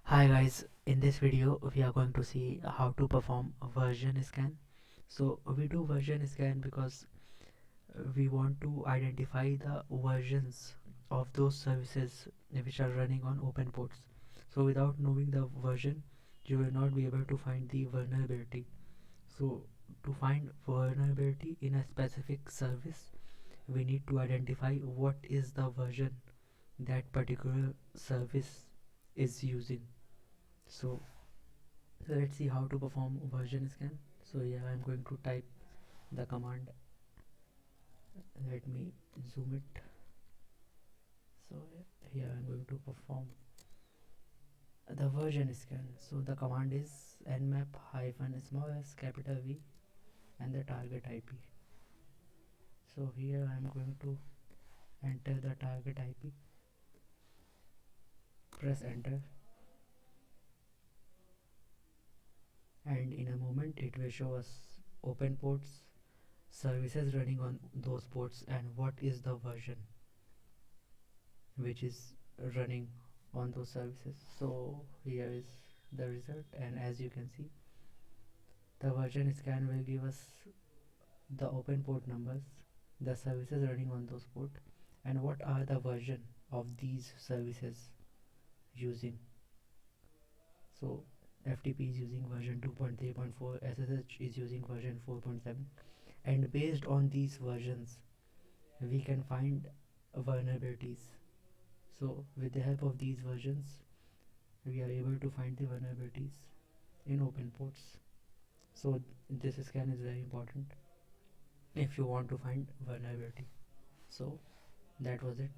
Hi guys, in this video we are going to see how to perform a version scan. So we do version scan because we want to identify the versions of those services which are running on open ports. So without knowing the version, you will not be able to find the vulnerability. So to find vulnerability in a specific service, we need to identify what is the version that particular service is using. So let's see how to perform version scan. So yeah, I'm going to type the command. Let me zoom it. So here I'm going to perform the version scan. So the command is nmap hyphen small s capital V and the target IP. So here I'm going to enter the target IP, press enter, and in a moment it will show us open ports, services running on those ports, and what is the version which is running on those services. So here is the result, and as you can see, the version scan will give us the open port numbers, the services running on those port, and what are the version of these services using. So FTP is using version 2.3.4, SSH is using version 4.7, and based on these versions we can find vulnerabilities. So with the help of these versions we are able to find the vulnerabilities in open ports. So this scan is very important if you want to find vulnerability. So that was it.